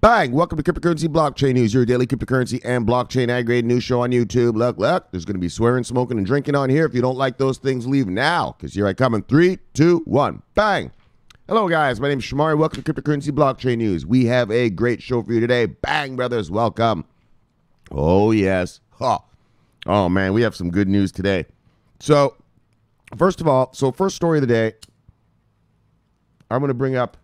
Bang! Welcome to Cryptocurrency Blockchain News, your daily cryptocurrency and blockchain aggregated news show on YouTube. Look, there's going to be swearing, smoking, and drinking on here. If you don't like those things, leave now, because here I come in 3, 2, 1. Bang! Hello, guys. My name is Shamari. Welcome to Cryptocurrency Blockchain News. We have a great show for you today. Bang, brothers. Welcome. Oh, yes. Oh, man. We have some good news today. So, first of all, first story of the day, I'm going to bring up,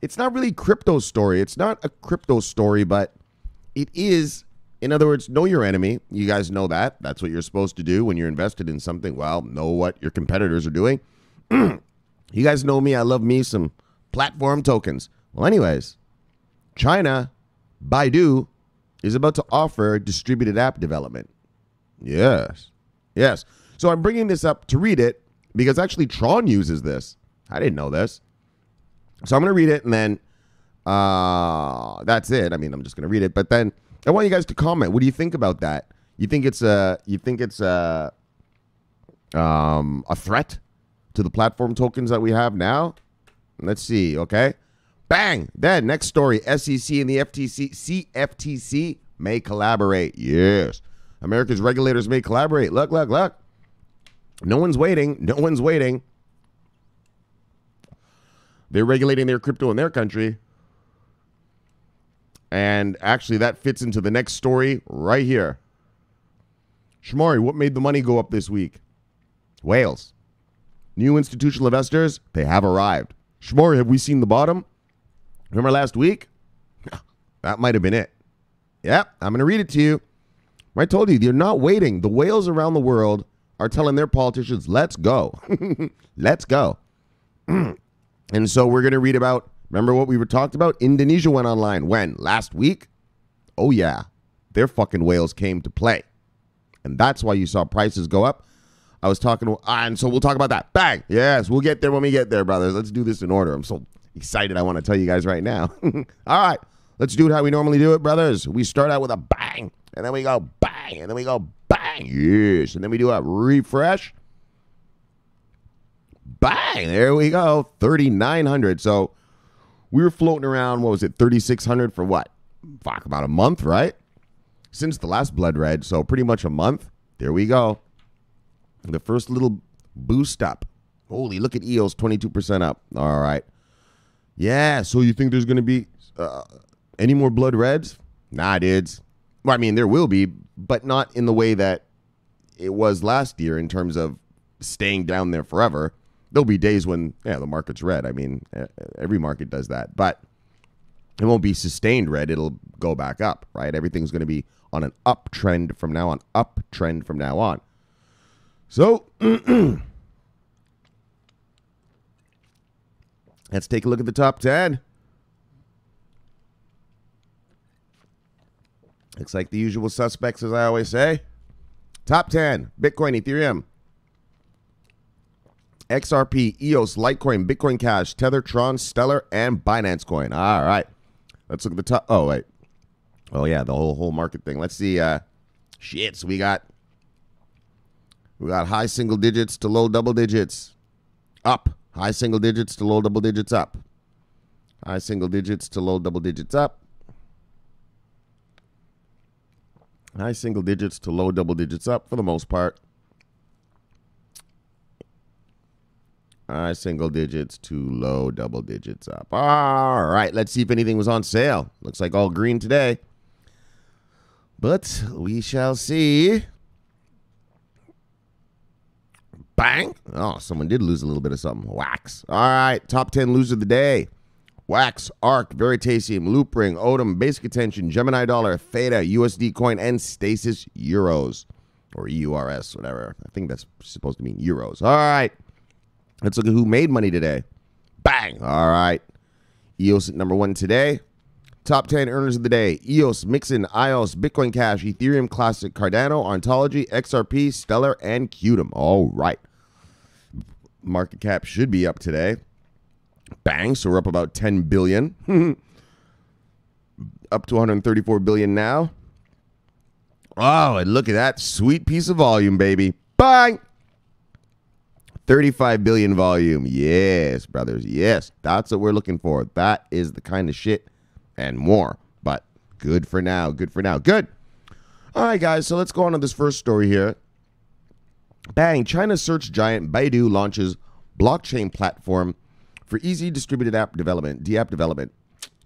it's not really a crypto story. It's not a crypto story, but it is, in other words, know your enemy. You guys know that. That's what you're supposed to do when you're invested in something. Well, know what your competitors are doing. You guys know me. I love me some platform tokens. Well, anyways, China, Baidu, is about to offer distributed app development. Yes. So I'm bringing this up to read it because actually Tron uses this. I didn't know this. So I'm going to read it and then that's it. I mean, I'm just going to read it, but then I want you guys to comment. What do you think about that? You think it's a threat to the platform tokens that we have now? Let's see. Okay. Bang. Then next story, SEC and the CFTC may collaborate. Yes. America's regulators may collaborate. Look. No one's waiting. They're regulating their crypto in their country. And actually, that fits into the next story right here. Shamari, what made the money go up this week? Whales. New institutional investors, they have arrived. Shamari, have we seen the bottom? Remember last week? That might have been it. Yep, I'm going to read it to you. I told you, they're not waiting. The whales around the world are telling their politicians, let's go. Let's go. And so we're going to read about, remember what we were talked about? Indonesia went online. When? Last week? Oh, yeah. Their fucking whales came to play. And that's why you saw prices go up. I was talking, and so we'll talk about that. Bang. Yes, we'll get there when we get there, brothers. Let's do this in order. I'm so excited. I want to tell you guys right now. All right. Let's do it how we normally do it, brothers. We start out with a bang, and then we go bang, and then we go bang. Yes. And then we do a refresh. Bang, there we go, 3,900. So we were floating around, what was it, 3,600 for what? Fuck, about a month, right? Since the last blood red, so pretty much a month. There we go. The first little boost up. Holy, look at EOS, 22% up. All right. Yeah, so you think there's going to be any more blood reds? Nah, dudes. Well, I mean, there will be, but not in the way that it was last year in terms of staying down there forever. There'll be days when, the market's red. I mean, every market does that. But it won't be sustained red. It'll go back up, right? Everything's going to be on an uptrend from now on. So, let's take a look at the top 10. Looks like the usual suspects, as I always say. Top 10, Bitcoin, Ethereum, XRP, EOS, Litecoin, Bitcoin Cash, Tether, Tron, Stellar, and Binance Coin. All right. Let's look at the top. Oh, wait. Oh, yeah, the whole market thing. Let's see. Shit, so we got high single digits to low double digits. Up. High single digits to low double digits up. High single digits to low double digits up. High single digits to low double digits up for the most part. High single digits to low double digits up. All right, let's see if anything was on sale. Looks like all green today. But we shall see. Bang. Oh, someone did lose a little bit of something. Wax. All right, top 10 loser of the day. Wax, ARC, Veritasium, Loopring, Odom, Basic Attention, Gemini Dollar, Theta, USD Coin, and Stasis Euros. Or EURS, whatever. I think that's supposed to mean euros. All right. Let's look at who made money today. Bang. All right. EOS at number 1 today. Top 10 earners of the day. EOS, Mixin, IOS, Bitcoin Cash, Ethereum Classic, Cardano, Ontology, XRP, Stellar, and Qtum. All right. Market cap should be up today. Bang. So we're up about 10 billion. Up to 134 billion now. Oh, and look at that sweet piece of volume, baby. Bang. 35 billion volume. Yes, brothers. Yes, that's what we're looking for. That is the kind of shit and more. But good for now. Good for now. Good. All right, guys. So let's go on to this first story here. Bang. China's search giant Baidu launches blockchain platform for easy distributed app development, DApp development.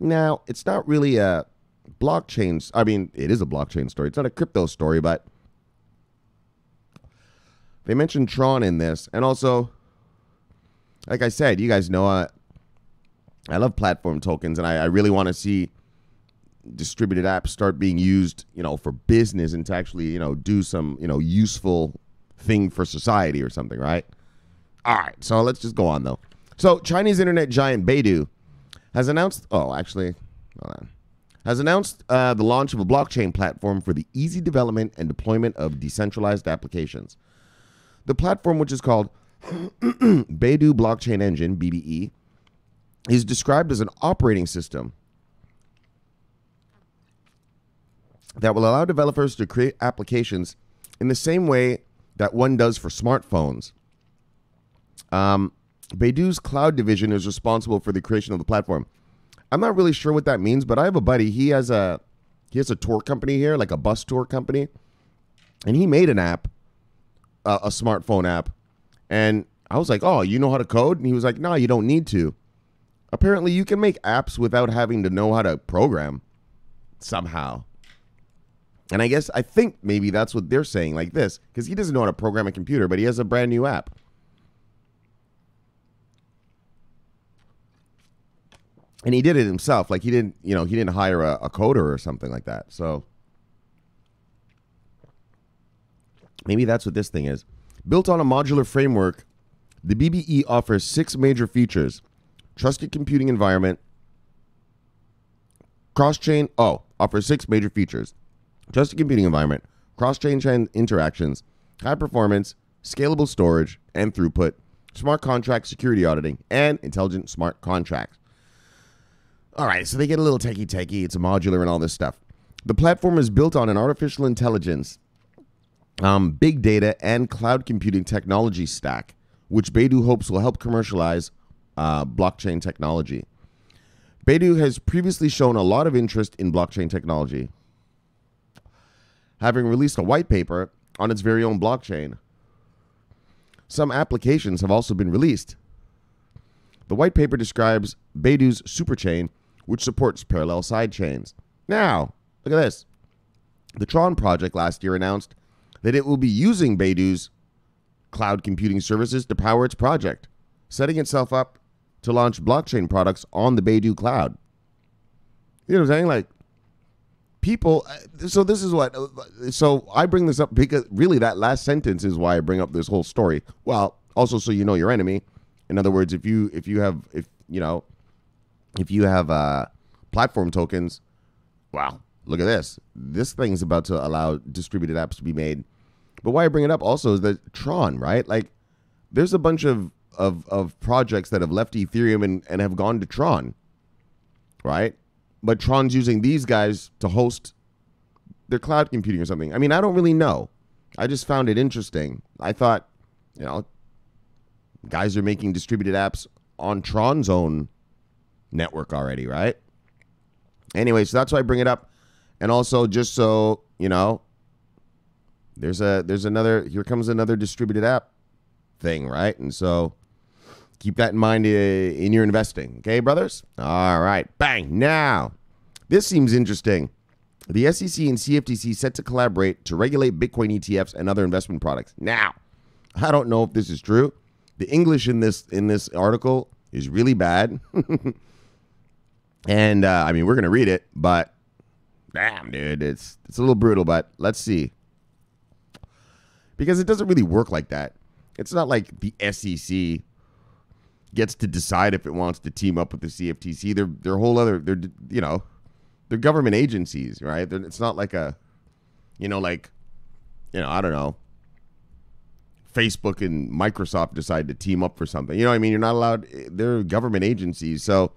Now, it's not really a blockchain. I mean, it is a blockchain story. It's not a crypto story, but they mentioned Tron in this. And also, like I said, you guys know I love platform tokens, and I really want to see distributed apps start being used, for business and to actually, do some, useful thing for society or something, right? All right, so let's just go on, though. So Chinese internet giant Baidu has announced, has announced the launch of a blockchain platform for the easy development and deployment of decentralized applications. The platform, which is called Baidu Blockchain Engine, BBE, is described as an operating system that will allow developers to create applications in the same way that one does for smartphones. Baidu's cloud division is responsible for the creation of the platform. I'm not really sure what that means, but I have a buddy. He has a tour company here, like a bus tour company, and he made an app, a smartphone app, and I was like, "Oh, you know how to code?" And he was like, "No, you don't need to." Apparently, you can make apps without having to know how to program somehow. And I think maybe that's what they're saying like this, because he doesn't know how to program a computer, but he has a brand new app. And he did it himself. Like he didn't hire a coder or something like that. So maybe that's what this thing is. Built on a modular framework, the BBE offers 6 major features. Trusted computing environment. Offers 6 major features. Trusted computing environment, cross-chain interactions, high performance, scalable storage and throughput, smart contract security auditing, and intelligent smart contracts. All right, so they get a little techie. It's a modular and all this stuff. The platform is built on an artificial intelligence, big data, and cloud computing technology stack, which Baidu hopes will help commercialize blockchain technology. Baidu has previously shown a lot of interest in blockchain technology, having released a white paper on its very own blockchain. Some applications have also been released. The white paper describes Baidu's superchain, which supports parallel sidechains. Now, look at this. The Tron project last year announced that it will be using Baidu's cloud computing services to power its project, setting itself up to launch blockchain products on the Baidu cloud. You know what I'm saying? Like, people, so this is what, so I bring this up because really that last sentence is why I bring up this whole story. Well, also so you know your enemy. In other words, if you have platform tokens, wow, look at this. This thing's about to allow distributed apps to be made. But why I bring it up also is that Tron, right? Like, there's a bunch of projects that have left Ethereum and have gone to Tron, right? But Tron's using these guys to host their cloud computing or something. I mean, I don't really know. I just found it interesting. I thought, guys are making distributed apps on Tron's own network already, right? Anyway, so that's why I bring it up. And also, just so you know, there's another, here comes another distributed app thing, right? And so keep that in mind in your investing. Okay, brothers? All right. Bang. Now, this seems interesting. The SEC and CFTC set to collaborate to regulate Bitcoin ETFs and other investment products. Now, I don't know if this is true. The English in this article is really bad. And, I mean, we're going to read it, but damn, dude, it's a little brutal, but let's see. Because it doesn't really work like that. It's not like the SEC gets to decide if it wants to team up with the CFTC. They're whole other, they're government agencies, right? It's not like I don't know, Facebook and Microsoft decide to team up for something. You know what I mean? You're not allowed, they're government agencies. So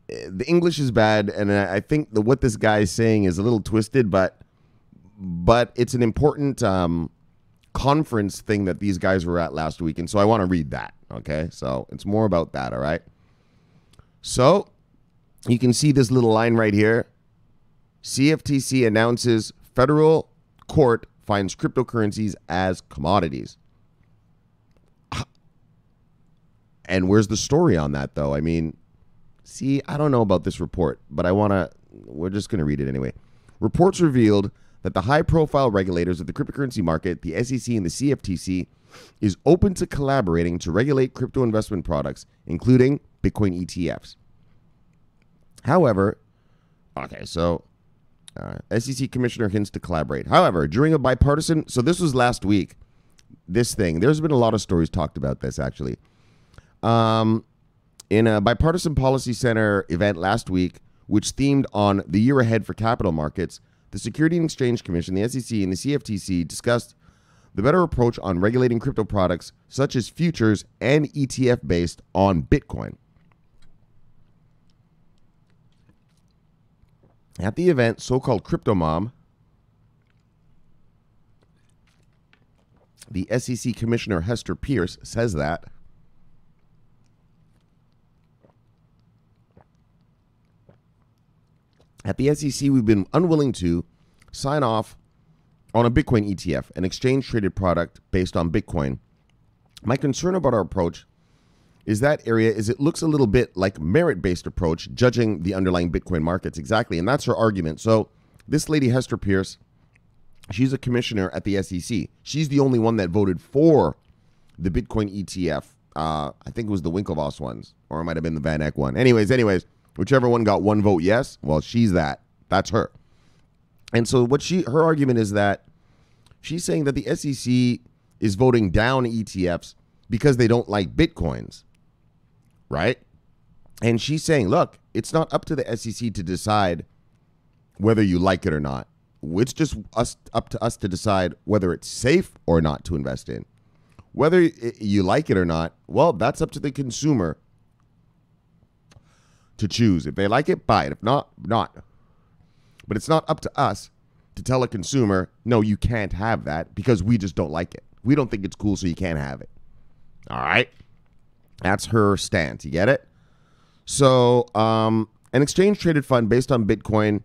the English is bad, and I think what this guy is saying is a little twisted, but it's an important conference thing that these guys were at last week, and so I want to read that, okay? So it's more about that, all right? So You can see this little line right here. CFTC announces federal court finds cryptocurrencies as commodities. And where's the story on that, though? I mean, see, I don't know about this report, but we're just going to read it anyway. Reports revealed that the high-profile regulators of the cryptocurrency market, the SEC and the CFTC, is open to collaborating to regulate crypto investment products, including Bitcoin ETFs. However, SEC commissioner hints to collaborate. However, during a bipartisan, so this was last week, there's been a lot of stories talked about this, actually. In a bipartisan policy center event last week, which themed on the year ahead for capital markets, the Security and Exchange Commission, the SEC, and the CFTC discussed the better approach on regulating crypto products such as futures and ETF based on Bitcoin. At the event, so-called Crypto Mom, the SEC Commissioner Hester Pierce says that at the SEC, we've been unwilling to sign off on a Bitcoin ETF, an exchange-traded product based on Bitcoin. My concern about our approach is that area is it looks a little bit like merit-based approach, judging the underlying Bitcoin markets. Exactly, and that's her argument. So this lady, Hester Pierce, she's a commissioner at the SEC. She's the only one that voted for the Bitcoin ETF. I think it was the Winklevoss ones, or it might have been the Van Eck one. Anyways, whichever one got one vote yes, well, she's that. That's her. And so her argument is that she's saying that the SEC is voting down ETFs because they don't like Bitcoins, right? And she's saying, look, it's not up to the SEC to decide whether you like it or not. It's just up to us to decide whether it's safe or not to invest in. Whether you like it or not, well, that's up to the consumer to choose. If they like it, buy it. If not, not. But it's not up to us to tell a consumer, no, you can't have that because we just don't like it. We don't think it's cool, so you can't have it. All right? That's her stance. You get it? So an exchange-traded fund based on Bitcoin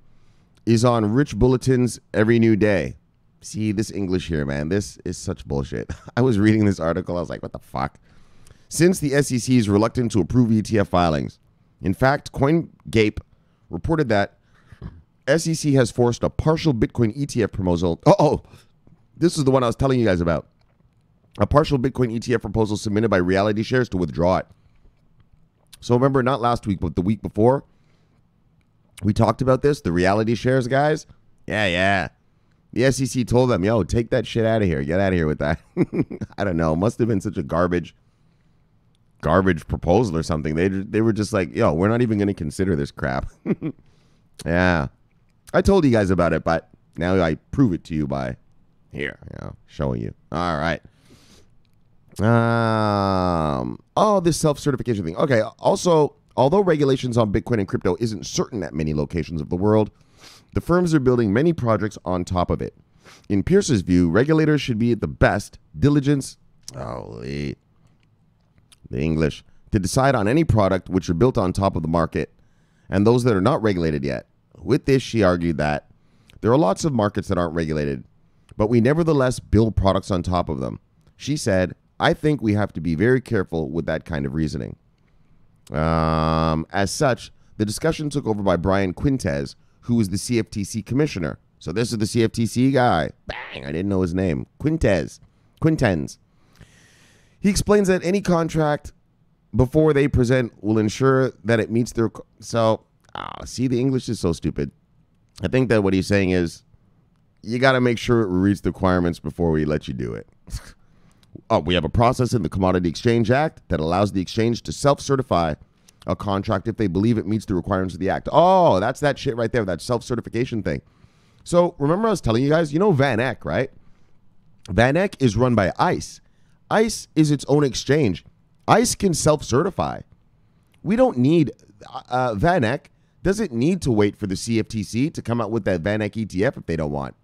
is on Rich Bulletin's every new day. See, this English here, man, this is such bullshit. I was reading this article. I was like, what the fuck? Since the SEC is reluctant to approve ETF filings. In fact, CoinGape reported that SEC has forced a partial Bitcoin ETF proposal. This is the one I was telling you guys about. A partial Bitcoin ETF proposal submitted by Reality Shares to withdraw it. So remember, not last week, but the week before, we talked about this, the Reality Shares guys. Yeah. The SEC told them, yo, take that shit out of here. Get out of here with that. I don't know. Must have been such a garbage proposal or something. They were just like, yo, we're not even going to consider this crap. Yeah. I told you guys about it, but now I prove it to you by here, showing you. All right. This self-certification thing. Okay. Also, although regulations on Bitcoin and crypto isn't certain at many locations of the world, the firms are building many projects on top of it. In Pierce's view, regulators should be at the best diligence, the English, to decide on any product which are built on top of the market and those that are not regulated yet. With this, she argued that there are lots of markets that aren't regulated, but we nevertheless build products on top of them. She said, I think we have to be very careful with that kind of reasoning. As such, the discussion took over by Brian Quintez, who is the CFTC commissioner. So this is the CFTC guy. Bang, I didn't know his name. Quintez. He explains that any contract before they present will ensure that it meets their... see, the English is so stupid. I think that what he's saying is you got to make sure it meets the requirements before we let you do it. We have a process in the Commodity Exchange Act that allows the exchange to self-certify a contract if they believe it meets the requirements of the act. Oh, that's that shit right there, that self-certification thing. So remember I was telling you guys, Van Eck, right? Van Eck is run by ICE. ICE is its own exchange. ICE can self-certify. We don't need... Van Eck doesn't need to wait for the CFTC to come out with that Van Eck ETF if they don't want.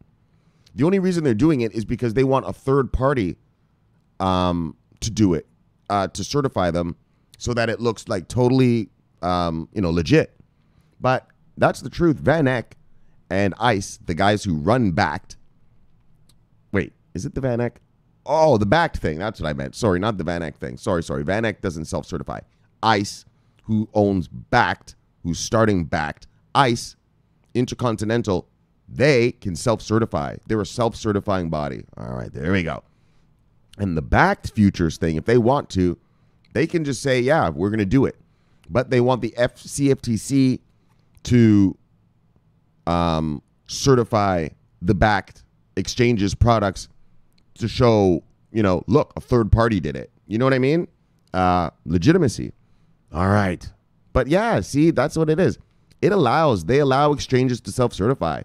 The only reason they're doing it is because they want a third party to do it, to certify them so that it looks like totally, legit. But that's the truth. Van Eck and ICE, the guys who run Backed. Wait, is it the Van Eck? Oh, the Backed thing. That's what I meant. Sorry, not the Van Eck thing. Sorry. Van Eck doesn't self-certify. ICE, who owns Backed, who's starting Backed. ICE, Intercontinental, they can self-certify. They're a self-certifying body. All right, there we go. And the Backed futures thing, if they want to, they can just say, yeah, we're going to do it. But they want the CFTC to certify the Backed exchanges products to show, look, a third party did it. You know what I mean? Legitimacy. All right. But yeah, see, that's what it is. They allow exchanges to self-certify.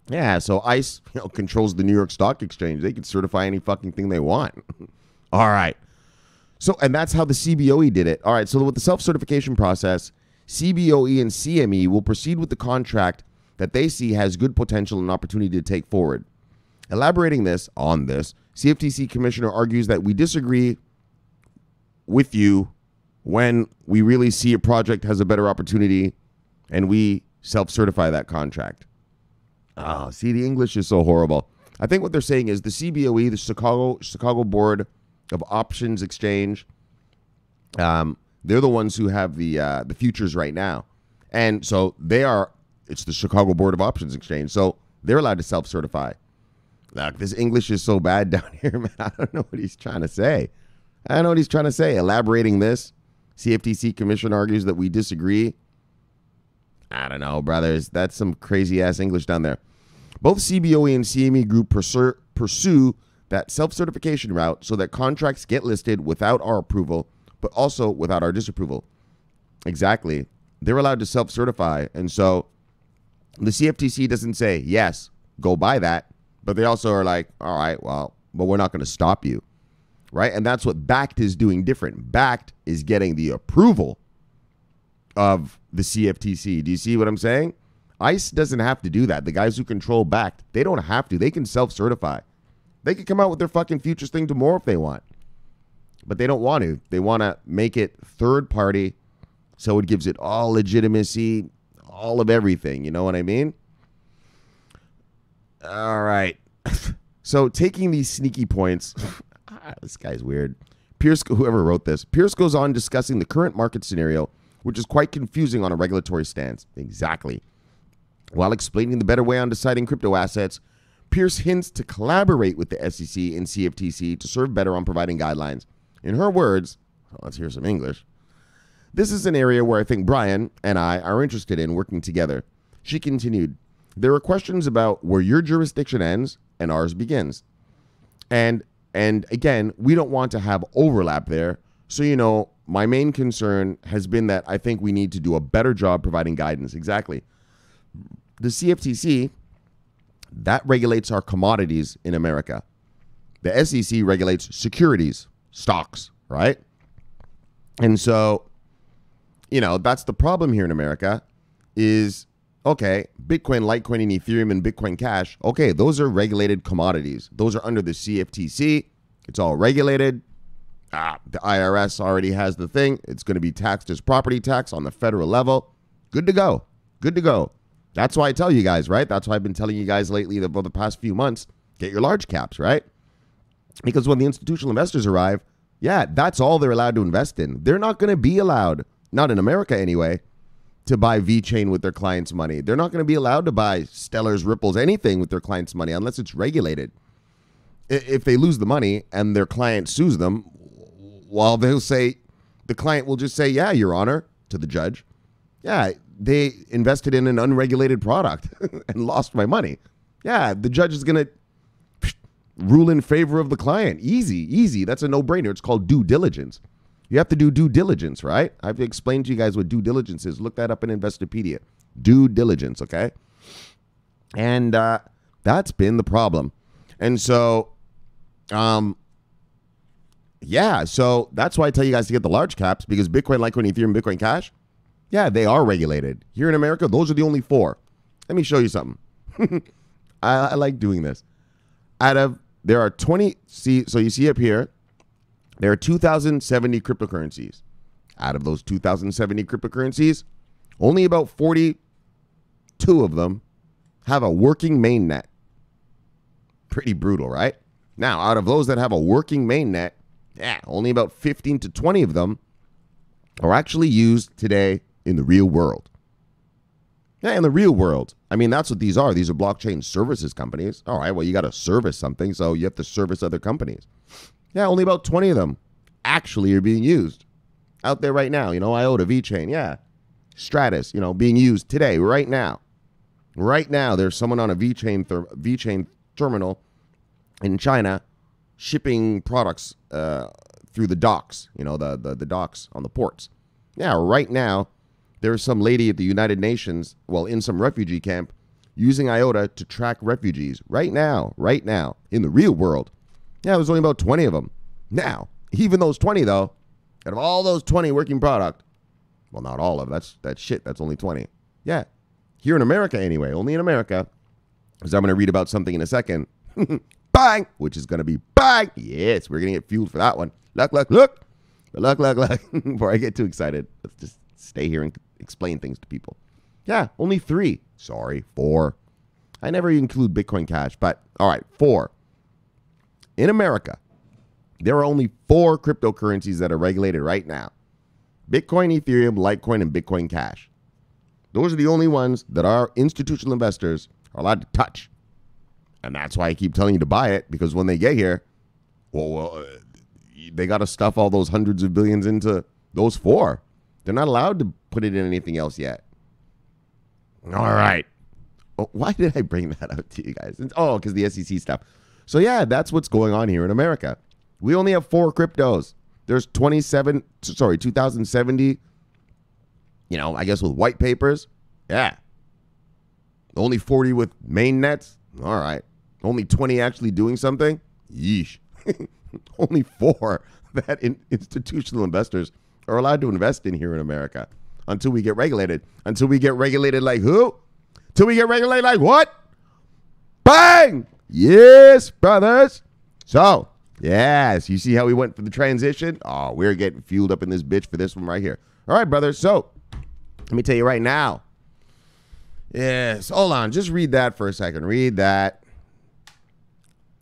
Yeah, so ICE controls the New York Stock Exchange. They can certify any fucking thing they want. All right. So, and that's how the CBOE did it. All right, so with the self-certification process, CBOE and CME will proceed with the contract that they see has good potential and opportunity to take forward. Elaborating on this, CFTC Commissioner argues that we disagree with you when we really see a project has a better opportunity and we self-certify that contract. Oh, see, the English is so horrible. I think what they're saying is the CBOE, the Chicago Board of Options Exchange, they're the ones who have the futures right now. And so it's the Chicago Board of Options Exchange. So they're allowed to self-certify. Look, this English is so bad down here, man. I don't know what he's trying to say. Elaborating this, CFTC Commission argues that we disagree. I don't know, brothers. That's some crazy-ass English down there. Both CBOE and CME Group pursue that self-certification route so that contracts get listed without our approval, but also without our disapproval. Exactly. They're allowed to self-certify. And so the CFTC doesn't say, yes, go buy that. But they also are like, all right, well, but we're not going to stop you. Right? And that's what Backed is doing different. Backed is getting the approval of the CFTC. Do you see what I'm saying? ICE doesn't have to do that. The guys who control Backed, they don't have to. They can self-certify. They could come out with their fucking futures thing tomorrow if they want. But they don't want to. They want to make it third party so it gives it all legitimacy, all of everything. You know what I mean? All right. So taking these sneaky points, this guy's weird. Whoever wrote this, Pierce goes on discussing the current market scenario, which is quite confusing on a regulatory stance. Exactly. While explaining the better way on deciding crypto assets, Pierce hints to collaborate with the SEC and CFTC to serve better on providing guidelines. In her words, let's hear some English. This is an area where I think Brian and I are interested in working together. She continued, there are questions about where your jurisdiction ends and ours begins. And again, we don't want to have overlap there. So, my main concern has been that I think we need to do a better job providing guidance. Exactly. The CFTC, that regulates our commodities in America. The SEC regulates securities, stocks, right? And so, that's the problem here in America is, okay, Bitcoin, Litecoin, and Ethereum and Bitcoin Cash, okay, those are regulated commodities. Those are under the CFTC. It's all regulated. The IRS already has the thing. It's going to be taxed as property tax on the federal level. Good to go. Good to go. That's why I tell you guys, right? That's why I've been telling you guys lately that for the past few months, get your large caps, right? Because when the institutional investors arrive, yeah, that's all they're allowed to invest in. They're not going to be allowed, not in America anyway, to buy VeChain with their clients' money. They're not going to be allowed to buy Stellar's, Ripple's, anything with their clients' money unless it's regulated. If they lose the money and their client sues them, well, they'll say, the client will just say, yeah, Your Honor, to the judge. Yeah, they invested in an unregulated product and lost my money. Yeah, the judge is going to rule in favor of the client. Easy. That's a no-brainer. It's called due diligence. You have to do due diligence, right? I've explained to you guys what due diligence is. Look that up in Investopedia. Due diligence, okay? And that's been the problem. And so, yeah, so that's why I tell you guys to get the large caps, because Bitcoin, Litecoin, Ethereum, Bitcoin Cash, yeah, they are regulated. Here in America, those are the only four. Let me show you something. I like doing this. There are 20, so you see up here, there are 2,070 cryptocurrencies. Out of those 2,070 cryptocurrencies, Only about 42 of them have a working mainnet. Pretty brutal, right? Now, out of those that have a working mainnet, only about 15 to 20 of them are actually used today in the real world. Yeah, in the real world. I mean, that's what these are. These are blockchain services companies. All right, well, you got to service something, so you have to service other companies. Yeah, only about 20 of them actually are being used out there right now. You know, IOTA, VeChain, yeah. Stratus, you know, being used today, right now. Right now, there's someone on a VeChain terminal in China shipping products through the docks, you know, the docks on the ports. Yeah, right now, there's some lady at the United Nations, well, in some refugee camp, using IOTA to track refugees. Right now, in the real world. Yeah, there's only about 20 of them. Now, even those 20, though, out of all those 20 working product, well, not all of that's shit. That's only 20. Yeah, here in America anyway, only in America, because I'm going to read about something in a second. Bang! Which is going to be bang! Yes, we're going to get fueled for that one. Look. Before I get too excited, let's just stay here and explain things to people. Yeah, only 3. Sorry, 4. I never include Bitcoin Cash, but all right, 4. In America, there are only 4 cryptocurrencies that are regulated right now. Bitcoin, Ethereum, Litecoin, and Bitcoin Cash. Those are the only ones that our institutional investors are allowed to touch. And that's why I keep telling you to buy it, because when they get here, they got to stuff all those hundreds of billions into those 4. They're not allowed to put it in anything else yet. All right. Why did I bring that up to you guys? Because the SEC stuff. So yeah, that's what's going on here in America. We only have 4 cryptos. There's 2070, you know, I guess with white papers. Yeah. Only 40 with main nets. All right. Only 20 actually doing something. Yeesh. Only 4 that institutional investors are allowed to invest in here in America until we get regulated. Until we get regulated like who? Till we get regulated like what? Bang! Yes, brothers. So, yes, you see how we went for the transition? Oh, we're getting fueled up in this bitch for this one right here. All right, brothers. So, let me tell you right now. Yes, hold on. Just read that for a second. Read that.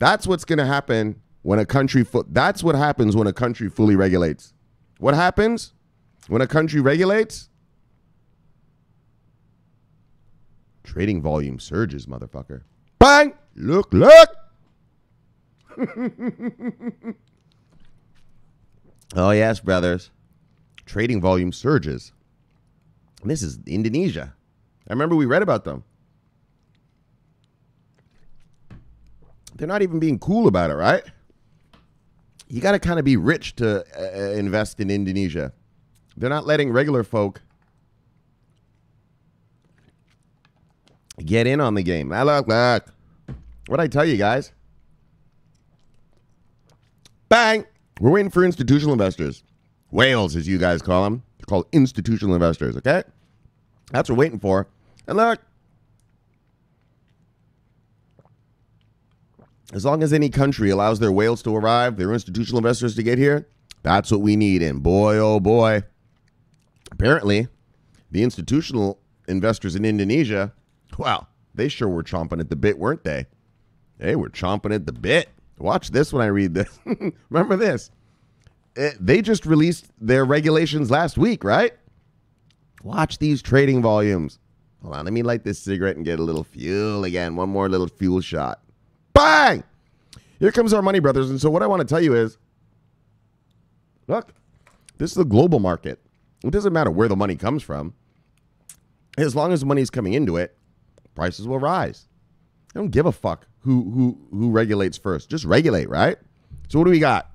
That's what's going to happen when a country... That's what happens when a country fully regulates. What happens when a country regulates? Trading volume surges, motherfucker. Bang! Look. Oh, yes, brothers. Trading volume surges. And this is Indonesia. I remember we read about them. They're not even being cool about it, right? You got to kind of be rich to invest in Indonesia. They're not letting regular folk get in on the game. Look. What'd I tell you guys? Bang! We're waiting for institutional investors. Whales, as you guys call them. They're called institutional investors, okay? That's what we're waiting for. And look. As long as any country allows their whales to arrive, their institutional investors to get here, that's what we need. And boy, oh boy, apparently the institutional investors in Indonesia, well, they sure were chomping at the bit, weren't they? They were chomping at the bit. Watch this when I read this. Remember this. They just released their regulations last week, right? Watch these trading volumes. Hold on, let me light this cigarette and get a little fuel again. One more little fuel shot. Bang! Here comes our money, brothers. And so what I want to tell you is, look, this is the global market. It doesn't matter where the money comes from. As long as the money is coming into it, prices will rise. I don't give a fuck who regulates first. Just regulate, right? So what do we got?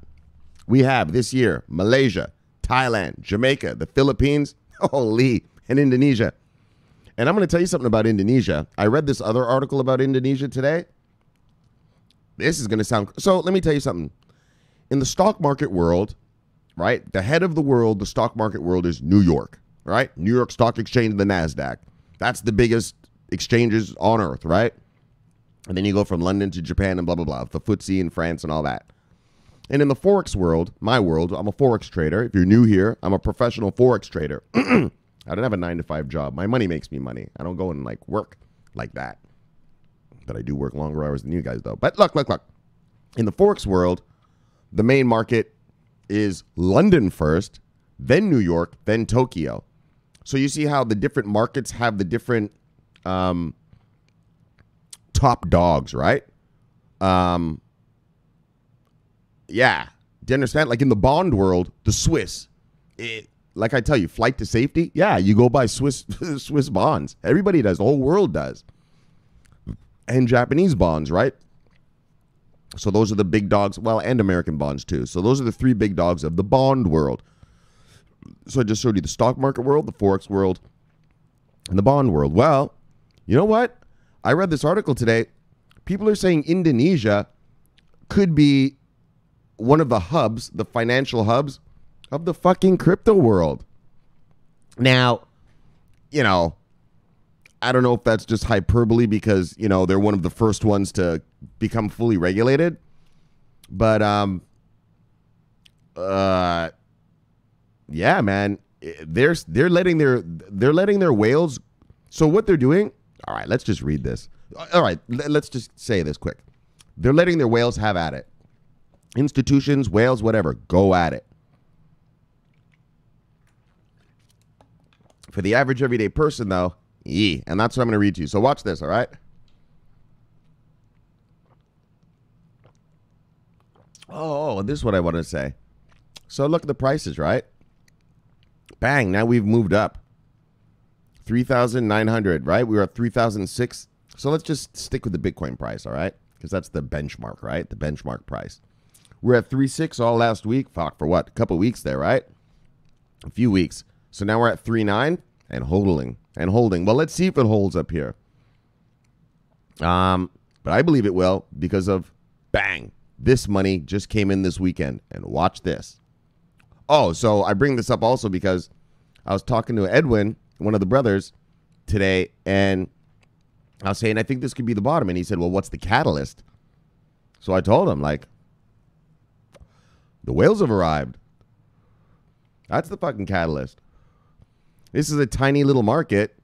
We have this year Malaysia, Thailand, Jamaica, the Philippines, holy, and Indonesia. And I'm going to tell you something about Indonesia. I read this other article about Indonesia today. This is going to sound... So let me tell you something. In the stock market world, right, the head of the world, the stock market world is New York, right? New York Stock Exchange, the NASDAQ. That's the biggest exchanges on earth, right? And then you go from London to Japan and blah, blah, blah. The FTSE in France and all that. And in the Forex world, my world, I'm a Forex trader. If you're new here, I'm a professional Forex trader. I don't have a 9-to-5 job. My money makes me money. I don't go and like work like that. But I do work longer hours than you guys, though. But look. In the Forex world, the main market is London first, then New York, then Tokyo. So you see how the different markets have the different top dogs, right? Yeah. Do you understand? Like in the bond world, the Swiss, like I tell you, flight to safety. Yeah, you go buy Swiss bonds. Everybody does. The whole world does. And Japanese bonds, right? So those are the big dogs. Well, and American bonds too. So those are the three big dogs of the bond world. So I just showed you the stock market world, the Forex world, and the bond world. Well, you know what? I read this article today. People are saying Indonesia could be one of the hubs, the financial hubs of the fucking crypto world. Now, you know, I don't know if that's just hyperbole because, you know, they're one of the first ones to become fully regulated. But, yeah, man, they're letting their whales. So what they're doing, all right, let's just read this. All right, let's just say this quick. They're letting their whales have at it. Institutions, whales, whatever, go at it. For the average everyday person, though, and that's what I'm going to read to you. So watch this, all right? Oh, this is what I want to say. So look at the prices, right? Bang, now we've moved up. 3,900, right? We were at 3,006. So let's just stick with the Bitcoin price, all right? Because that's the benchmark, right? The benchmark price. We're at 3.6 all last week. Fuck, for what? A couple weeks there, right? A few weeks. So now we're at 3.9 and holding. Well, let's see if it holds up here. But I believe it will because of, bang, this money just came in this weekend. And watch this. Oh, so I bring this up also because I was talking to Edwin, one of the brothers, today, and I was saying, I think this could be the bottom. And he said, well, what's the catalyst? So I told him, like, the whales have arrived. That's the fucking catalyst. This is a tiny little market.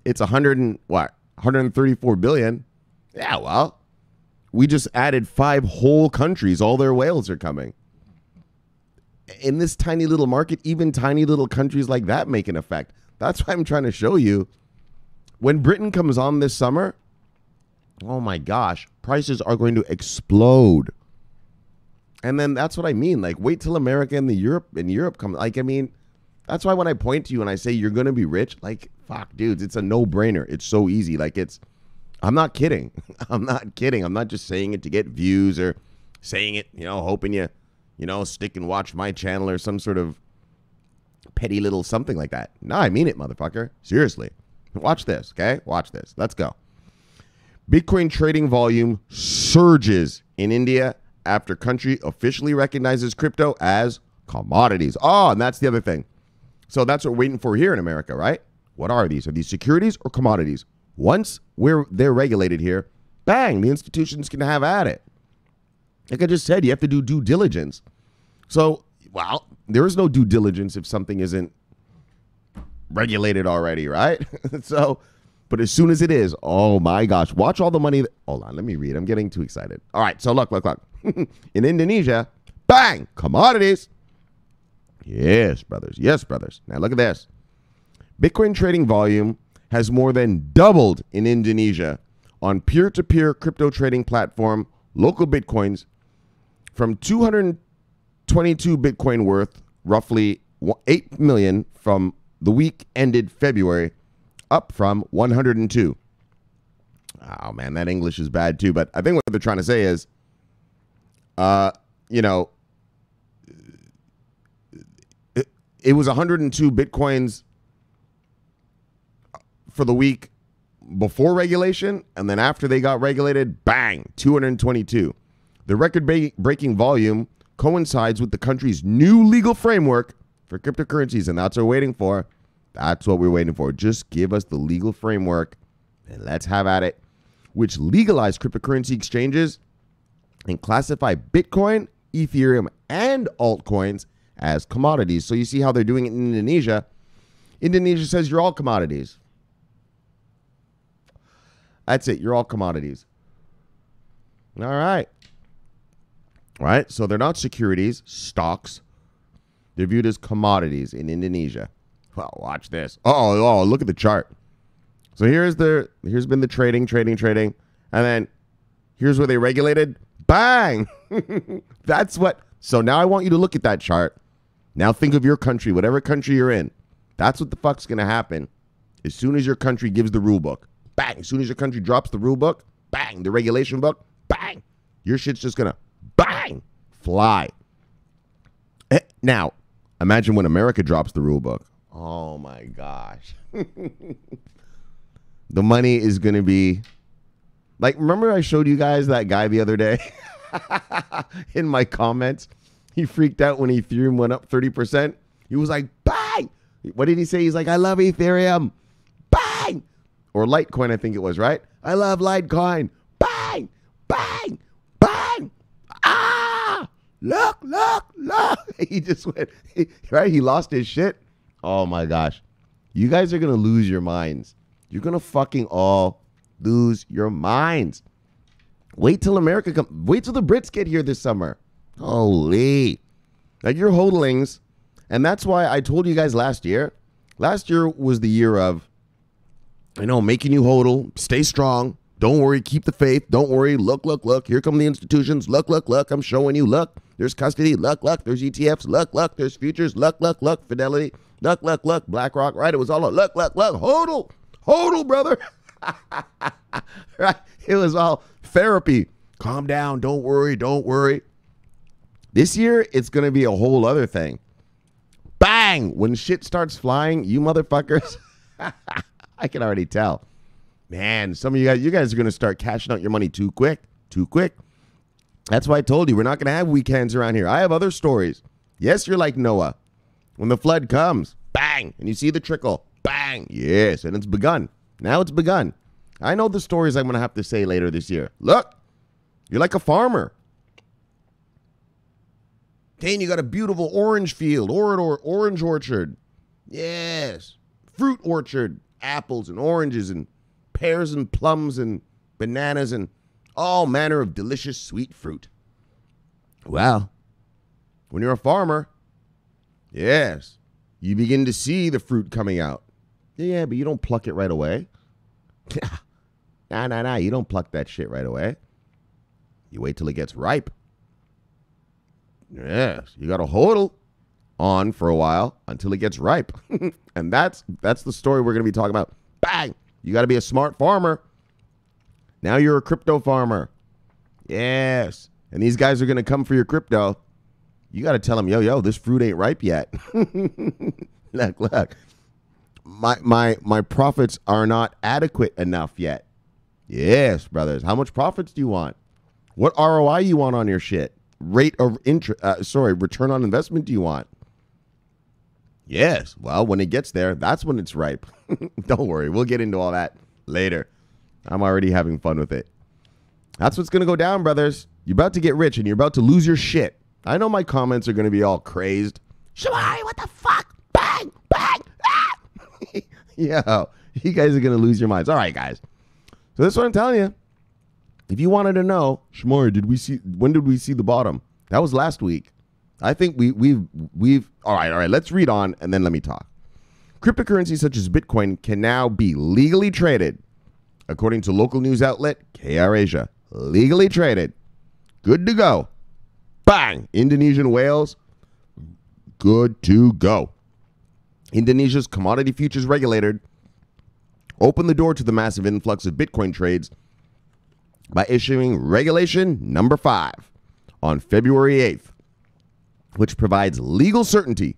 It's 134 billion. Yeah, well, we just added 5 whole countries. All their whales are coming. In this tiny little market, even tiny little countries like that make an effect. That's why I'm trying to show you. When Britain comes on this summer, oh my gosh, prices are going to explode. And then that's what I mean. Like, wait till America and Europe come. Like, I mean, that's why when I point to you and I say you're going to be rich, like, fuck, dudes, it's a no-brainer. It's so easy. Like, I'm not kidding. I'm not kidding. I'm not just saying it to get views or saying it, you know, hoping you stick and watch my channel or some sort of petty little something like that. No, I mean it, motherfucker. Seriously. Watch this, okay? Watch this. Let's go. Bitcoin trading volume surges in India after country officially recognizes crypto as commodities. Oh, and that's the other thing. So that's what we're waiting for here in America, right? What are these? Are these securities or commodities? Once they're regulated here, bang, the institutions can have at it. Like I just said, you have to do due diligence. So, well, there is no due diligence if something isn't regulated already, right? So, but as soon as it is, oh my gosh, watch all the money. Hold on, let me read. I'm getting too excited. All right, so look. In Indonesia, bang, commodities. Yes, brothers. Yes, brothers. Now look at this. Bitcoin trading volume has more than doubled in Indonesia on peer-to-peer crypto trading platform Local Bitcoins from 222 Bitcoin worth roughly 8 million from the week ended February, up from 102. Oh, man, that English is bad, too. But I think what they're trying to say is, it was 102 Bitcoins for the week before regulation, and then after they got regulated, bang, 222. The record-breaking volume coincides with the country's new legal framework for cryptocurrencies, and that's what we're waiting for. That's what we're waiting for. Just give us the legal framework, and let's have at it, which legalize cryptocurrency exchanges and classify Bitcoin, Ethereum, and altcoins as commodities. So you see how they're doing it in Indonesia. Indonesia says you're all commodities. That's it. You're all commodities. All right. All right. So they're not securities, stocks. They're viewed as commodities in Indonesia. Well, watch this. Oh, look at the chart. So here's been the trading. And then here's where they regulated. Bang! That's what. So now I want you to look at that chart. Now think of your country, whatever country you're in. That's what the fuck's going to happen as soon as your country gives the rule book. Bang! As soon as your country drops the rule book, bang! The regulation book, bang! Your shit's just going to, bang! Fly. Now, imagine when America drops the rule book. Oh my gosh. The money is going to be, like, remember I showed you guys that guy the other day in my comments? He freaked out when Ethereum went up 30%. He was like, bang! What did he say? He's like, I love Ethereum. Bang! Or Litecoin, I think it was, right? I love Litecoin. Bang! Bang! Bang! Ah! Look! He just went, right? He lost his shit. Oh my gosh. You guys are going to lose your minds. You're going to fucking all lose your minds. Wait till America comes. Wait till the Brits get here this summer. Holy. Like your hodlings. And that's why I told you guys last year. Last year was the year of, making you hodl. Stay strong. Don't worry. Keep the faith. Don't worry. Look. Here come the institutions. Look. I'm showing you. Look. There's custody. Look. There's ETFs. Look. There's futures. Look. Fidelity. Look. BlackRock. Right? It was all look. Hodl, brother. Right? It was all therapy. Calm down. Don't worry. This year, it's going to be a whole other thing. Bang! When shit starts flying, you motherfuckers, I can already tell. Man, some of you guys are going to start cashing out your money too quick. That's why I told you, we're not going to have weekends around here. I have other stories. Yes, you're like Noah. When the flood comes, bang, and you see the trickle, bang, yes, and it's begun. Now it's begun. I know the stories I'm going to have to say later this year. Look, you're like a farmer. Dane, you got a beautiful orange field, orange orchard. Yes, fruit orchard, apples and oranges and pears and plums and bananas and all manner of delicious sweet fruit. Well, when you're a farmer, yes, you begin to see the fruit coming out. Yeah, but you don't pluck it right away. Nah, you don't pluck that shit right away. You wait till it gets ripe. Yes, you got to hodl on for a while until it gets ripe. And that's the story we're going to be talking about. Bang! You got to be a smart farmer. Now you're a crypto farmer. Yes. And these guys are going to come for your crypto. You got to tell them, yo, this fruit ain't ripe yet. Look. My profits are not adequate enough yet. Yes, brothers. How much profits do you want? What ROI you want on your shit? Return on investment do you want? Yes. Well, when it gets there, that's when it's ripe. Don't worry. We'll get into all that later. I'm already having fun with it. That's what's going to go down, brothers. You're about to get rich and you're about to lose your shit. I know my comments are going to be all crazed. Shamari, what the fuck? Bang! Ah! Yo, you guys are going to lose your minds. All right, guys. So this is what I'm telling you. If you wanted to know, Shamari, when did we see the bottom? That was last week. I think we've all right, let's read on and then let me talk. Cryptocurrencies such as Bitcoin can now be legally traded. According to local news outlet KR Asia, legally traded. Good to go. Bang! Indonesian whales, good to go. Indonesia's commodity futures regulator opened the door to the massive influx of Bitcoin trades by issuing Regulation Number 5 on February 8th, which provides legal certainty.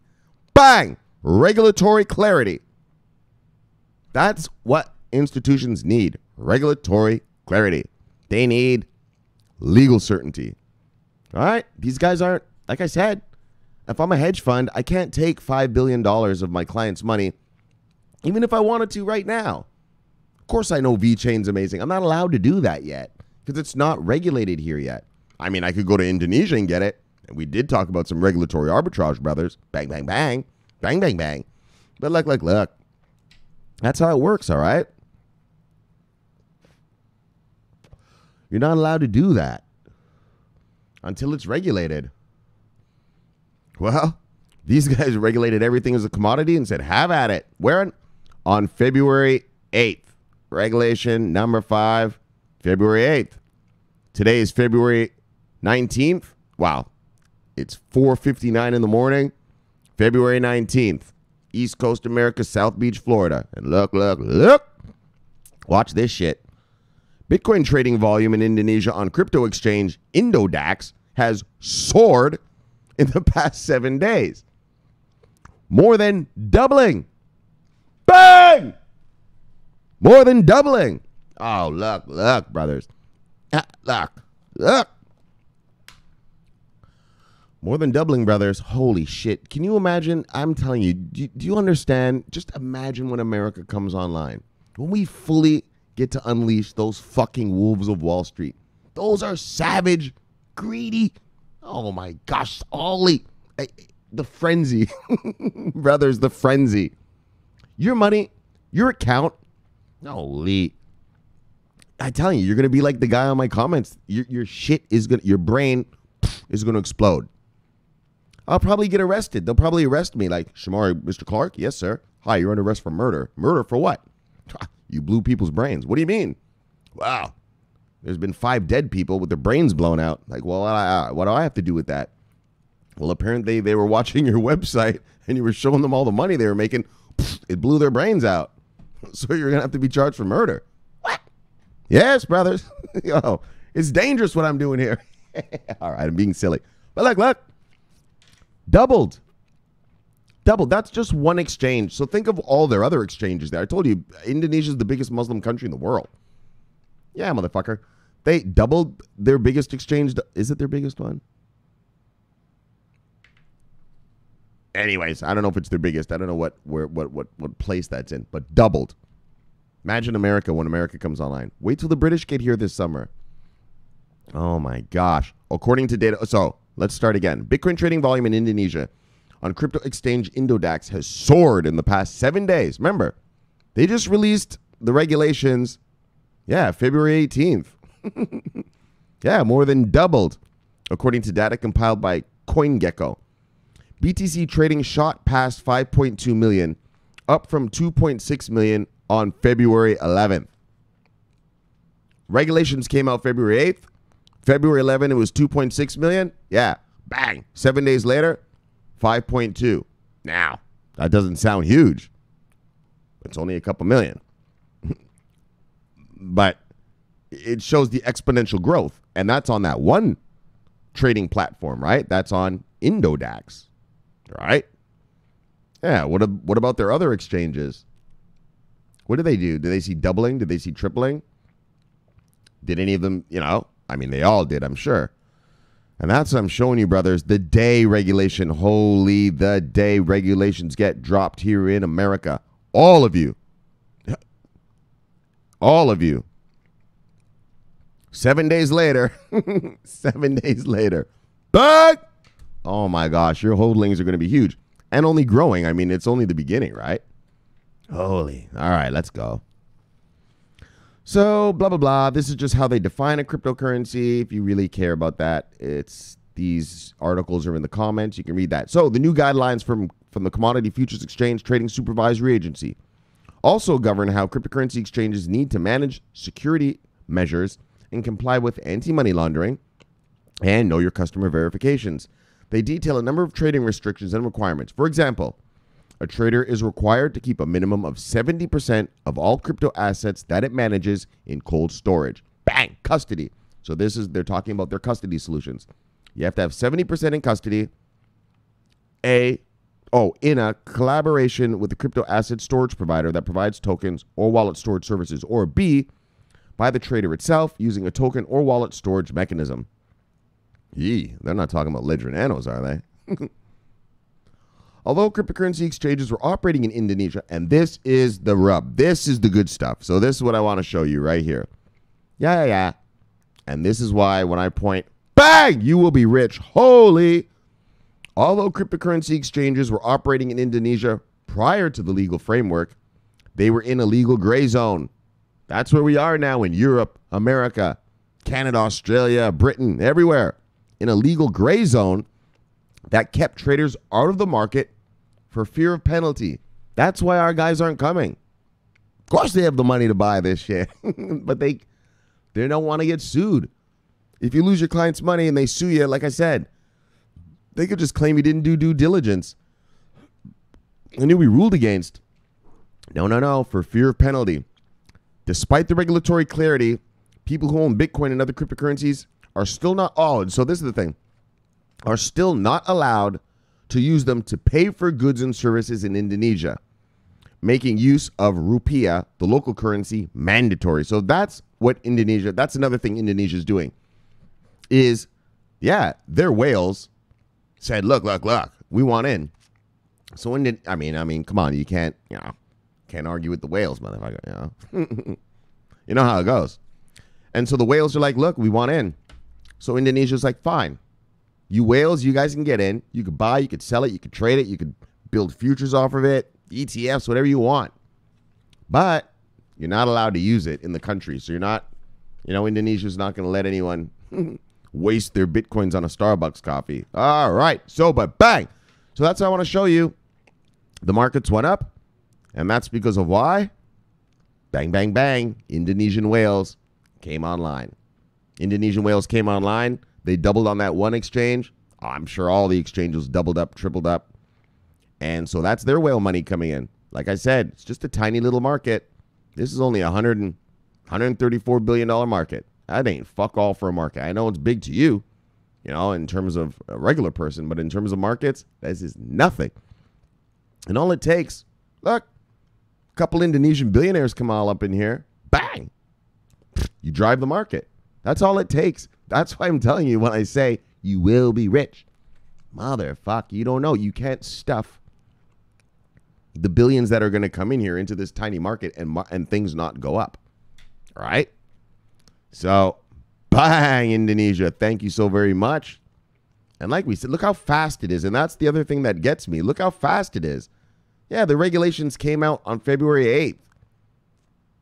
Bang! Regulatory clarity. That's what institutions need. Regulatory clarity. They need legal certainty. All right? These guys aren't, like I said, if I'm a hedge fund, I can't take $5 billion of my client's money, even if I wanted to right now. Of course, I know VeChain's amazing. I'm not allowed to do that yet because it's not regulated here yet. I mean, I could go to Indonesia and get it. And we did talk about some regulatory arbitrage, brothers. Bang, bang, bang. Bang, bang, bang. But look. That's how it works, all right? You're not allowed to do that until it's regulated. Well, these guys regulated everything as a commodity and said, have at it. Where? On February 8th. Regulation number 5, February 8th. Today is February 19th. Wow. It's 4:59 in the morning. February 19th. East Coast America, South Beach, Florida. And look. Watch this shit. Bitcoin trading volume in Indonesia on crypto exchange Indodax has soared in the past 7 days. More than doubling. Bang! More than doubling. Oh, look, brothers. Look. More than doubling, brothers. Holy shit. Can you imagine? I'm telling you, do you understand? Just imagine when America comes online. When we fully get to unleash those fucking wolves of Wall Street. Those are savage, greedy. Oh my gosh, Ollie. The frenzy. Brothers, the frenzy. Your money, your account. Holy. I'm telling you, you're going to be like the guy on my comments. Your shit is going to, your brain is going to explode. I'll probably get arrested. They'll probably arrest me like, Shamari, Mr. Clark? Yes, sir. Hi, you're under arrest for murder. Murder for what? You blew people's brains. What do you mean? Wow. There's been 5 dead people with their brains blown out. Like, well, what do I have to do with that? Well, apparently they were watching your website and you were showing them all the money they were making. It blew their brains out. So you're going to have to be charged for murder. What? Yes, brothers. Yo, it's dangerous what I'm doing here. All right, I'm being silly. But look. Doubled. That's just one exchange. So think of all their other exchanges there. I told you, Indonesia is the biggest Muslim country in the world. Yeah, motherfucker. They doubled their biggest exchange. Is it their biggest one? Anyways, I don't know if it's their biggest. I don't know what place that's in, but doubled. Imagine America when America comes online. Wait till the British get here this summer. Oh my gosh. According to data, so let's start again. Bitcoin trading volume in Indonesia on crypto exchange Indodax has soared in the past 7 days. Remember, they just released the regulations. Yeah, February 18th. Yeah, more than doubled, according to data compiled by CoinGecko. BTC trading shot past 5.2 million, up from 2.6 million on February 11th. Regulations came out February 8th. February 11th, it was 2.6 million. Yeah, bang. 7 days later, 5.2. Now, that doesn't sound huge. It's only a couple million. But it shows the exponential growth. And that's on that one trading platform, right? That's on Indodax, right? Yeah, what about their other exchanges? What do? Did they see doubling? Did they see tripling? Did any of them, I mean, they all did, I'm sure. And that's what I'm showing you, brothers. The day regulation. Holy, the day regulations get dropped here in America. All of you. All of you. 7 days later. 7 days later. But, oh my gosh, your holdings are going to be huge. And only growing. I mean, it's only the beginning, right? Holy. All right, let's go. So, blah, blah, blah. This is just how they define a cryptocurrency. If you really care about that, these articles are in the comments. You can read that. So, the new guidelines from the Commodity Futures Exchange Trading Supervisory Agency also govern how cryptocurrency exchanges need to manage security measures and comply with anti-money laundering and know your customer verifications. They detail a number of trading restrictions and requirements. For example, a trader is required to keep a minimum of 70% of all crypto assets that it manages in cold storage. Bang! Custody. So they're talking about their custody solutions. You have to have 70% in custody. In a collaboration with the crypto asset storage provider that provides tokens or wallet storage services. Or B, by the trader itself using a token or wallet storage mechanism. Yee, they're not talking about Ledger Nanos, are they? Although cryptocurrency exchanges were operating in Indonesia, and this is the rub. This is the good stuff. So this is what I want to show you right here. Yeah. And this is why when I point, bang, you will be rich. Holy. Although cryptocurrency exchanges were operating in Indonesia prior to the legal framework, they were in a legal gray zone. That's where we are now in Europe, America, Canada, Australia, Britain, everywhere. In a legal gray zone that kept traders out of the market for fear of penalty. That's why our guys aren't coming. Of course they have the money to buy this shit, but they don't want to get sued. If you lose your client's money and they sue you, like I said, they could just claim you didn't do due diligence. And you'll be ruled against. No, for fear of penalty. Despite the regulatory clarity, people who own Bitcoin and other cryptocurrencies are still not, and so this is the thing, are still not allowed to use them to pay for goods and services in Indonesia, making use of rupiah, the local currency, mandatory. So that's another thing Indonesia is doing is, their whales said, look, we want in. So I mean, come on, you can't argue with the whales, motherfucker, You know how it goes. And so the whales are like, look, we want in. So Indonesia's like, fine. You whales, you guys can get in. You could buy, you could sell it, you could trade it, you could build futures off of it, ETFs, whatever you want. But you're not allowed to use it in the country. So you're not, Indonesia's not going to let anyone waste their Bitcoins on a Starbucks coffee. All right. So, but bang. So that's what I want to show you. The markets went up. And that's because of why? Bang, bang, bang. Indonesian whales came online. Indonesian whales came online. They doubled on that one exchange. I'm sure all the exchanges doubled up, tripled up. And so that's their whale money coming in. Like I said, it's just a tiny little market. This is only $134 billion market. That ain't fuck all for a market. I know it's big to you, in terms of a regular person, but in terms of markets, this is nothing. And all it takes, look, a couple Indonesian billionaires come all up in here. Bang! You drive the market. That's all it takes. That's why I'm telling you when I say you will be rich. Motherfuck, you don't know. You can't stuff the billions that are going to come in here into this tiny market and things not go up. All right? So, bang, Indonesia. Thank you so very much. And like we said, look how fast it is. And that's the other thing that gets me. Look how fast it is. Yeah, the regulations came out on February 8th.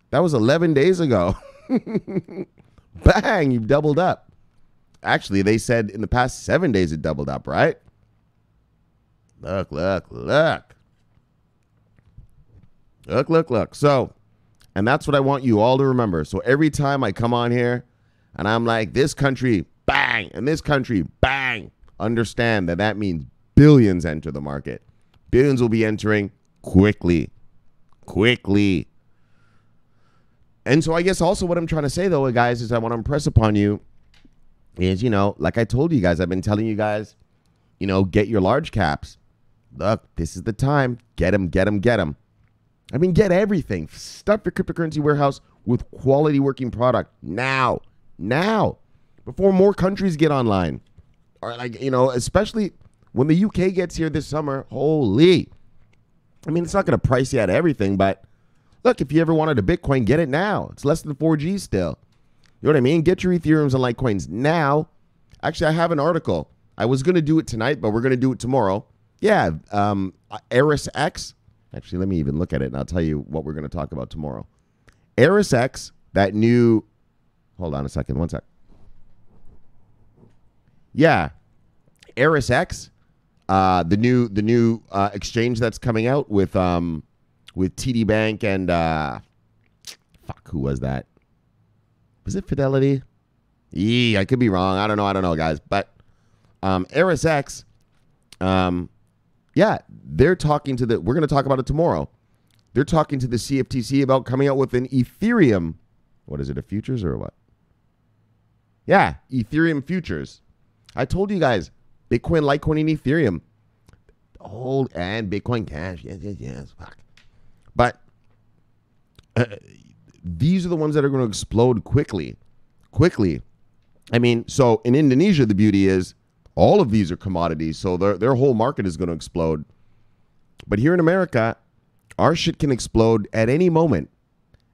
That was 11 days ago. Bang, you've doubled up. Actually, they said in the past 7 days it doubled up, right? Look. Look. So, and that's what I want you all to remember. So every time I come on here and I'm like, this country, bang, and this country, bang, understand that means billions enter the market. Billions will be entering quickly. And so I guess also what I'm trying to say, though, guys, is I want to impress upon you is, like I told you guys, I've been telling you guys, get your large caps. Look, this is the time. Get them. I mean, get everything. Stuff your cryptocurrency warehouse with quality working product now, before more countries get online. Or especially when the UK gets here this summer, holy. I mean, it's not going to price you out of everything, but look, if you ever wanted a Bitcoin, get it now. It's less than 4G still. You know what I mean? Get your Ethereums and Litecoins now. Actually, I have an article. I was going to do it tonight, but we're going to do it tomorrow. Yeah, ErisX. Actually, let me even look at it, and I'll tell you what we're going to talk about tomorrow. ErisX, that new... Hold on a second. One sec. Yeah, ErisX, the new exchange that's coming out with TD Bank and who was that? Was it Fidelity? I could be wrong. I don't know, guys. But ErisX, they're talking to we're going to talk about it tomorrow. They're talking to the CFTC about coming out with an Ethereum. What is it, a futures or what? Yeah, Ethereum futures. I told you guys, Bitcoin, Litecoin, and Ethereum. And Bitcoin Cash. Yes. Fuck. But these are the ones that are going to explode quickly. I mean, so in Indonesia, the beauty is all of these are commodities, so their whole market is going to explode. But here in America, our shit can explode at any moment,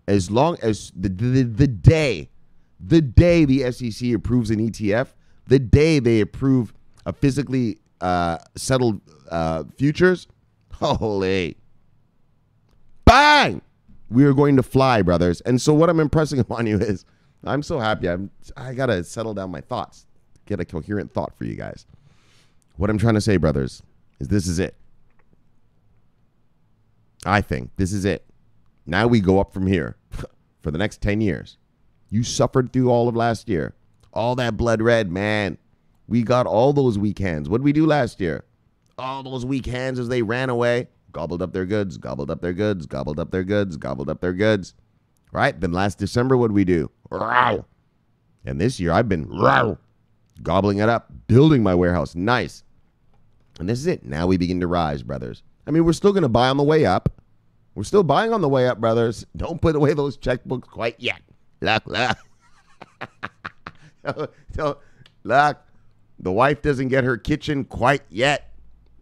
as long as the day the SEC approves an ETF, the day they approve a physically settled futures, holy, Bang! We are going to fly, brothers. And so what I'm impressing upon you is, I'm so happy. I got to settle down my thoughts, get a coherent thought for you guys. What I'm trying to say, brothers, is this is it. I think this is it. Now we go up from here for the next 10 years. You suffered through all of last year. All that blood red, man. We got all those weak hands. What did we do last year? All those weak hands as they ran away, gobbled up their goods, gobbled up their goods, gobbled up their goods, gobbled up their goods. Right? Then last December, what did we do? Row. And this year, I've been gobbling it up, building my warehouse. Nice. And this is it. Now we begin to rise, brothers. I mean, we're still going to buy on the way up. We're still buying on the way up, brothers. Don't put away those checkbooks quite yet. Look. Look. The wife doesn't get her kitchen quite yet.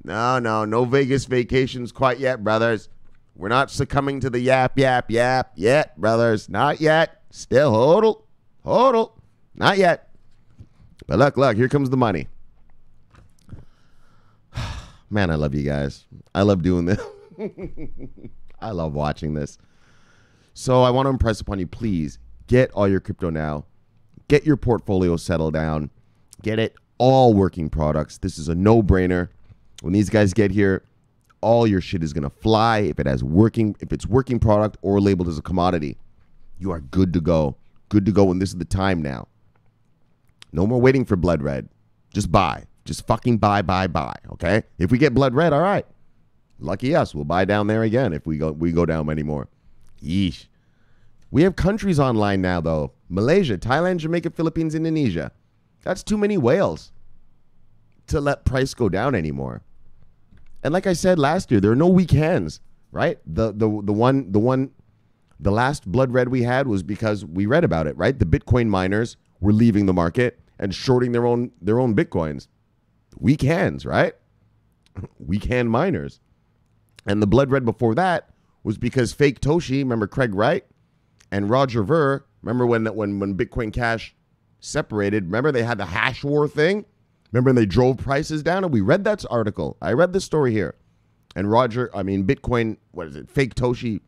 No Vegas vacations quite yet, brothers. We're not succumbing to the yap yet, brothers. Not yet. Still hodl. Not yet. But look, here comes the money. Man, I love you guys. I love doing this. I love watching this. So I want to impress upon you, please, get all your crypto now. Get your portfolio settled down. Get it all working products. This is a no-brainer. When these guys get here, all your shit is going to fly if it's working product or labeled as a commodity. You are good to go. Good to go, and this is the time now. No more waiting for blood red. Just buy. Just fucking buy, okay? If we get blood red, all right. Lucky us. We'll buy down there again if we go down anymore. Yeesh. We have countries online now, though. Malaysia, Thailand, Jamaica, Philippines, Indonesia. That's too many whales to let price go down anymore. And like I said last year, there are no weak hands, right? The last blood red we had was because we read about it, right? The Bitcoin miners were leaving the market and shorting their own Bitcoins. Weak hands, right? Weak hand miners. And the blood red before that was because fake Toshi, remember Craig Wright and Roger Ver, remember when Bitcoin Cash separated, remember they had the hash war thing? Remember when they drove prices down? And we read that article. I read this story here. And Bitcoin, what is it? Fake Toshi,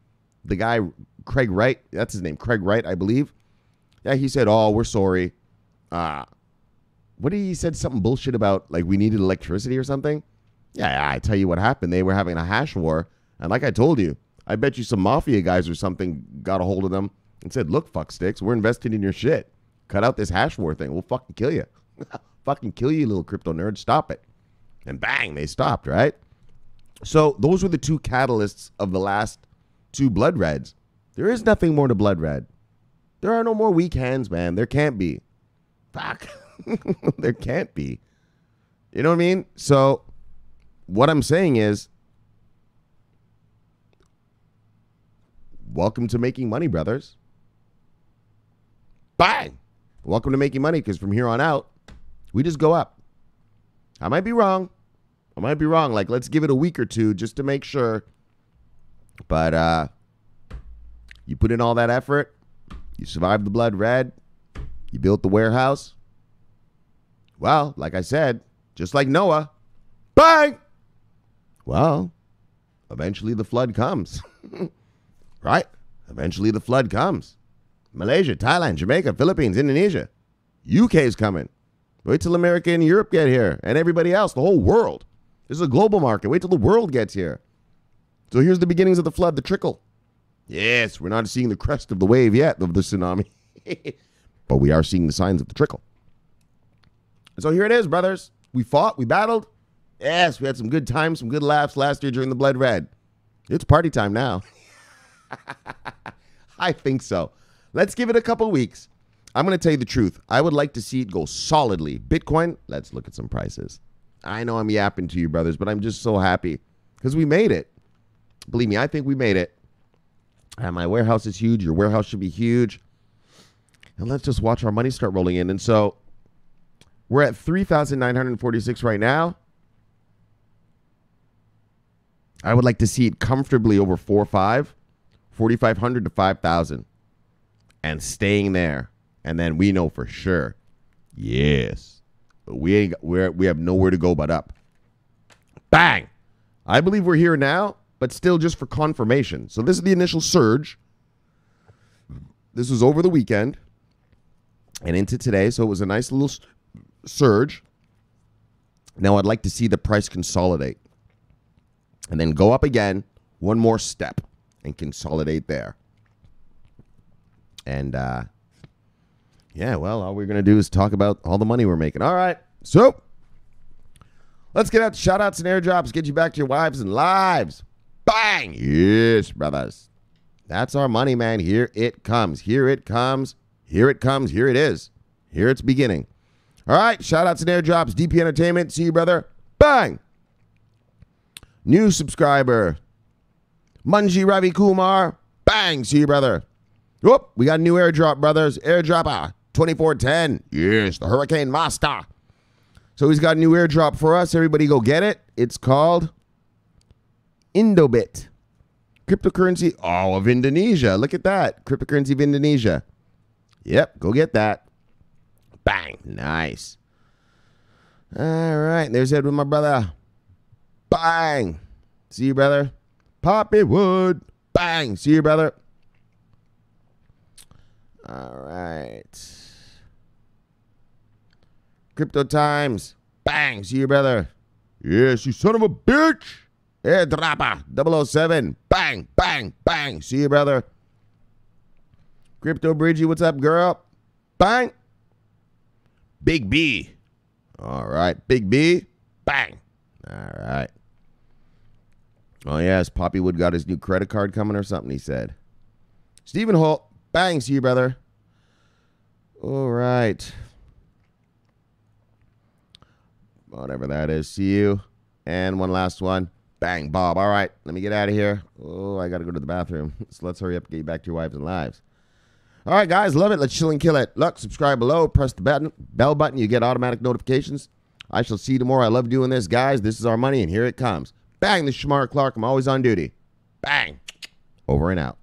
the guy, Craig Wright, that's his name, Craig Wright, I believe. Yeah, he said, oh, we're sorry. What did he said? Something bullshit about, like, we needed electricity or something? Yeah, I tell you what happened. They were having a hash war. And like I told you, I bet you some mafia guys or something got a hold of them and said, look, fuck sticks, we're investing in your shit. Cut out this hash war thing. We'll fucking kill you. Fucking kill you, little crypto nerd. Stop it. And bang, they stopped, right? So those were the two catalysts of the last two blood reds. There is nothing more to blood red. There are no more weak hands, man. There can't be. Fuck. There can't be. You know what I mean? So what I'm saying is, welcome to making money, brothers. Bang! Welcome to making money, because from here on out, we just go up. I might be wrong. Like, let's give it a week or two just to make sure. But you put in all that effort. You survived the blood red. You built the warehouse. Well, like I said, just like Noah, bang! Well, eventually the flood comes. Right? Eventually the flood comes. Malaysia, Thailand, Jamaica, Philippines, Indonesia. UK's coming. Wait till America and Europe get here. And everybody else, the whole world. This is a global market. Wait till the world gets here. So here's the beginnings of the flood, the trickle. Yes, we're not seeing the crest of the wave yet, of the tsunami. But we are seeing the signs of the trickle. And so here it is, brothers. We fought, we battled. Yes, we had some good times, some good laughs last year during the blood red. It's party time now. I think so. Let's give it a couple weeks. I'm going to tell you the truth. I would like to see it go solidly. Bitcoin, let's look at some prices. I know I'm yapping to you, brothers, but I'm just so happy because we made it. Believe me, I think we made it. And my warehouse is huge. Your warehouse should be huge. And let's just watch our money start rolling in. And so we're at 3,946 right now. I would like to see it comfortably over 4,500 to 5,000 and staying there. And then we know for sure, yes, we have nowhere to go but up. Bang! I believe we're here now. but still just for confirmation. So this is the initial surge. This was over the weekend and into today, so it was a nice little surge. Now I'd like to see the price consolidate and then go up again one more step and consolidate there. And, yeah, well, all we're going to do is talk about all the money we're making. All right, so let's get out the shout-outs and airdrops, get you back to your wives and lives. Bang! Yes, brothers. That's our money, man. Here it comes. Here it comes. Here it comes. Here it is. Here it's beginning. All right, shout-outs and airdrops. DP Entertainment. See you, brother. Bang! New subscriber. Manji Ravi Kumar. Bang! See you, brother. Whoop! We got a new airdrop, brothers. Airdropper 2410. Yes, the Hurricane Master. So he's got a new airdrop for us. Everybody go get it. It's called Indobit. Cryptocurrency, of Indonesia. Look at that. Cryptocurrency of Indonesia. Yep, go get that. Bang. Nice. All right, there's Ed with my brother. Bang. See you, brother. Poppy Wood. Bang. See you, brother. All right. Crypto Times. Bang. See you, brother. Yes, you son of a bitch. Airdropper 007. Bang, bang, bang. See you, brother. Crypto Bridgie, what's up, girl? Bang. Big B. All right. Big B. Bang. All right. Oh, yes. Poppy Wood got his new credit card coming or something, he said. Stephen Holt. Bang. See you, brother. All right. Whatever that is. See you. And one last one. Bang, Bob. All right. Let me get out of here. Oh, I got to go to the bathroom. So let's hurry up and get you back to your wives and lives. All right, guys. Love it. Let's chill and kill it. Look, subscribe below. Press the bell button. You get automatic notifications. I shall see you tomorrow. I love doing this, guys. This is our money, and here it comes. Bang. This is Shamar Clark. I'm always on duty. Bang. Over and out.